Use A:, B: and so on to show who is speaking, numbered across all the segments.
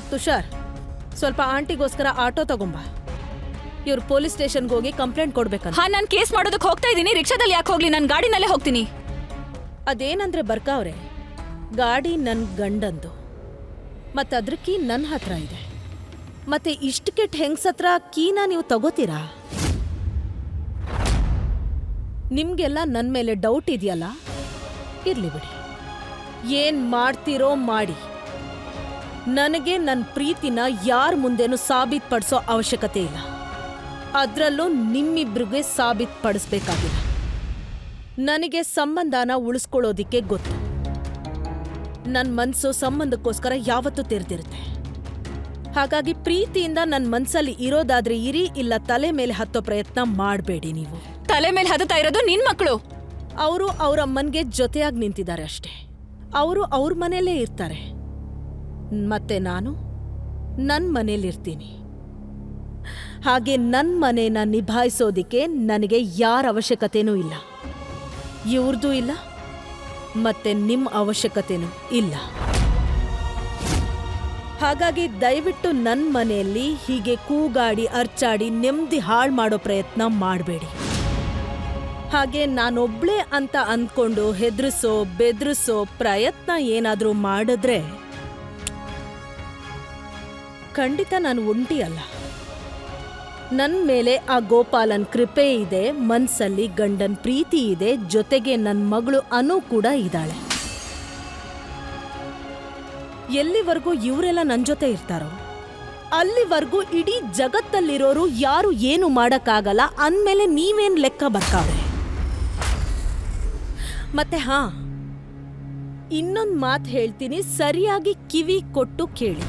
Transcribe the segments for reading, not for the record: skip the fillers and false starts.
A: ತುಷಾರ್, ಸ್ವಲ್ಪ ಆಂಟಿಗೋಸ್ಕರ ಆಟೋ ತಗೊಂಬ. ಇವ್ರು ಪೊಲೀಸ್ ಸ್ಟೇಷನ್ಗೆ ಹೋಗಿ ಕಂಪ್ಲೇಂಟ್ ಕೊಡ್ಬೇಕಂತ.
B: ಹಾ, ನಾನು ಕೇಸ್ ಮಾಡೋದಕ್ಕೆ ಹೋಗ್ತಾ ಇದ್ದೀನಿ. ರಿಕ್ಷಾದಲ್ಲಿ ಯಾಕೆ ಹೋಗ್ಲಿ? ನಾನು ಗಾಡಿನಲ್ಲೇ ಹೋಗ್ತೀನಿ.
A: ಅದೇನಂದ್ರೆ ಬರ್ಕಾವ್ರೆ, ಗಾಡಿ ನನ್ನ ಗಂಡಂದು, ಮತ್ತು ಅದ್ರ ಕೀ ನನ್ನ ಹತ್ರ ಇದೆ. ಮತ್ತೆ ಇಷ್ಟು ಕೆಟ್ಟ ಹೆಂಗ್ಸತ್ರ ಕೀನ ನೀವು ತಗೋತೀರಾ? ನಿಮ್ಗೆಲ್ಲ ನನ್ನ ಮೇಲೆ ಡೌಟ್ ಇದೆಯಲ್ಲ, ಇರ್ಲಿ ಬಿಡಿ. ಏನ್ ಮಾಡ್ತೀರೋ ಮಾಡಿ. ನನಗೆ ನನ್ನ ಪ್ರೀತಿನ ಯಾರ ಮುಂದೆನೂ ಸಾಬೀತ್ಪಡಿಸೋ ಅವಶ್ಯಕತೆ ಇಲ್ಲ. ಅದರಲ್ಲೂ ನಿಮ್ಮಿಬ್ರಿಗೆ ಸಾಬೀತ್ಪಡಿಸ್ಬೇಕಾಗಿಲ್ಲ. ನನಗೆ ಸಂಬಂಧನ ಉಳಿಸ್ಕೊಳ್ಳೋದಿಕ್ಕೆ ಗೊತ್ತು. ನನ್ನ ಮನಸ್ಸು ಸಂಬಂಧಕ್ಕೋಸ್ಕರ ಯಾವತ್ತೂ ತೆರೆದಿರುತ್ತೆ. ಹಾಗಾಗಿ ಪ್ರೀತಿಯಿಂದ ನನ್ನ ಮನಸ್ಸಲ್ಲಿ ಇರೋದಾದ್ರೆ ಇರಿ, ಇಲ್ಲ ತಲೆ ಮೇಲೆ ಹತ್ತೋ ಪ್ರಯತ್ನ ಮಾಡಬೇಡಿ. ನೀವು
B: ತಲೆ ಮೇಲೆ ಹತ್ತುತ್ತಾ ಇರೋದು ನಿನ್ ಮಕ್ಕಳು.
A: ಅವರು ಅವ್ರ ಅಮ್ಮನಿಗೆ ಜೊತೆಯಾಗಿ ನಿಂತಿದ್ದಾರೆ ಅಷ್ಟೇ. ಅವರು ಅವ್ರ ಮನೆಯಲ್ಲೇ ಇರ್ತಾರೆ, ಮತ್ತೆ ನಾನು ನನ್ನ ಮನೇಲಿರ್ತೀನಿ. ಹಾಗೆ ನನ್ನ ಮನೇನ ನಿಭಾಯಿಸೋದಿಕ್ಕೆ ನನಗೆ ಯಾರ ಅವಶ್ಯಕತೆನೂ ಇಲ್ಲ. ಇವ್ರದ್ದು ಇಲ್ಲ, ಮತ್ತೆ ನಿಮ್ಮ ಅವಶ್ಯಕತೆನೂ ಇಲ್ಲ. ಹಾಗಾಗಿ ದಯವಿಟ್ಟು ನನ್ನ ಮನೆಯಲ್ಲಿ ಹೀಗೆ ಕೂಗಾಡಿ ಅರ್ಚಾಡಿ ನೆಮ್ಮದಿ ಹಾಳು ಮಾಡೋ ಪ್ರಯತ್ನ ಮಾಡಬೇಡಿ. ಹಾಗೆ ನಾನೊಬ್ಳೇ ಅಂತ ಅಂದ್ಕೊಂಡು ಹೆದರಿಸೋ ಬೆದರಿಸೋ ಪ್ರಯತ್ನ ಏನಾದರೂ ಮಾಡಿದ್ರೆ ಖಂಡಿತ ನಾನು ಒಂಟಿ ಅಲ್ಲ. ನನ್ನ ಮೇಲೆ ಆ ಗೋಪಾಲನ್ ಕೃಪೆ ಇದೆ, ಮನ್ಸಲ್ಲಿ ಗಂಡನ್ ಪ್ರೀತಿ ಇದೆ, ಜೊತೆಗೆ ನನ್ನ ಮಗಳು ಅನು ಕೂಡ ಇದ್ದಾಳೆ. ಎಲ್ಲಿವರೆಗೂ ಇವರೆಲ್ಲ ನನ್ನ ಜೊತೆ ಇರ್ತಾರೋ ಅಲ್ಲಿವರೆಗೂ ಇಡೀ ಜಗತ್ತಲ್ಲಿರೋರು ಯಾರು ಏನು ಮಾಡಕ್ಕಾಗಲ್ಲ ಅಂದಮೇಲೆ ನೀವೇನು ಲೆಕ್ಕ ಬರ್ಕಾವ್ರೆ. ಮತ್ತೆ ಇನ್ನೊಂದು ಮಾತು ಹೇಳ್ತೀನಿ, ಸರಿಯಾಗಿ ಕಿವಿ ಕೊಟ್ಟು ಕೇಳಿ.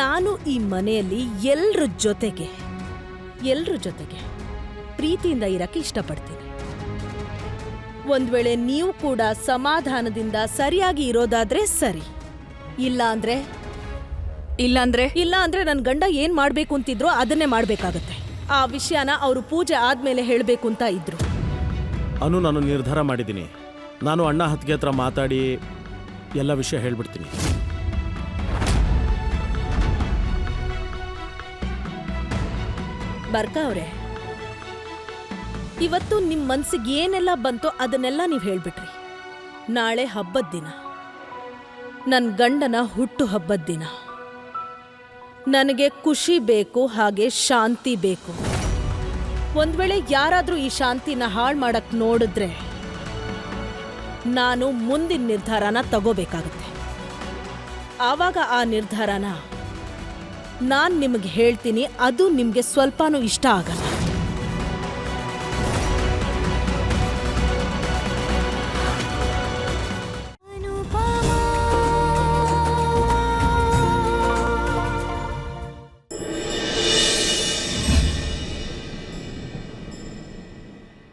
A: ನಾನು ಈ ಮನೆಯಲ್ಲಿ ಎಲ್ರ ಜೊತೆಗೆ ಪ್ರೀತಿಯಿಂದ ಇರಕ್ಕೆ ಇಷ್ಟಪಡ್ತೀನಿ. ಒಂದ್ ವೇಳೆ ನೀವು ಕೂಡ ಸಮಾಧಾನದಿಂದ ಸರಿಯಾಗಿ ಇರೋದಾದ್ರೆ ಸರಿ, ಇಲ್ಲ ಅಂದ್ರೆ ನನ್ನ ಗಂಡ ಏನ್ ಮಾಡ್ಬೇಕು ಅಂತಿದ್ರೋ ಅದನ್ನೇ ಮಾಡ್ಬೇಕಾಗತ್ತೆ. ಆ ವಿಷಯನ ಅವರು ಪೂಜೆ ಆದ್ಮೇಲೆ ಹೇಳ್ಬೇಕು ಅಂತ ಇದ್ರು.
C: ನಾನು ನಿರ್ಧಾರ ಮಾಡಿದ್ದೀನಿ. ನಾನು ಅಣ್ಣ ಹತ್ಗೆ ಹತ್ರ ಮಾತಾಡಿ ಎಲ್ಲ ವಿಷಯ ಹೇಳ್ಬಿಡ್ತೀನಿ.
A: ಬರ್ಕಾವ್ರೆ, ಇವತ್ತು ನಿಮ್ಮ ಮನ್ಸಿಗೆ ಏನೆಲ್ಲ ಬಂತೋ ಅದನ್ನೆಲ್ಲ ನೀವು ಹೇಳ್ಬಿಟ್ರಿ. ನಾಳೆ ಹಬ್ಬದ ದಿನ, ನನ್ನ ಗಂಡನ ಹುಟ್ಟು ಹಬ್ಬದ ದಿನ. ನನಗೆ ಖುಷಿ ಬೇಕು, ಹಾಗೆ ಶಾಂತಿ ಬೇಕು. ಒಂದ್ ವೇಳೆ ಯಾರಾದ್ರೂ ಈ ಶಾಂತಿನ ಹಾಳು ಮಾಡಕ್ ನೋಡಿದ್ರೆ ನಾನು ಮುಂದಿನ ನಿರ್ಧಾರನ ತಗೋಬೇಕಾಗುತ್ತೆ. ಆವಾಗ ಆ ನಿರ್ಧಾರನ ನಾನು ನಿಮಗೆ ಹೇಳ್ತೀನಿ, ಅದು ನಿಮಗೆ ಸ್ವಲ್ಪನೂ ಇಷ್ಟ ಆಗಲ್ಲ.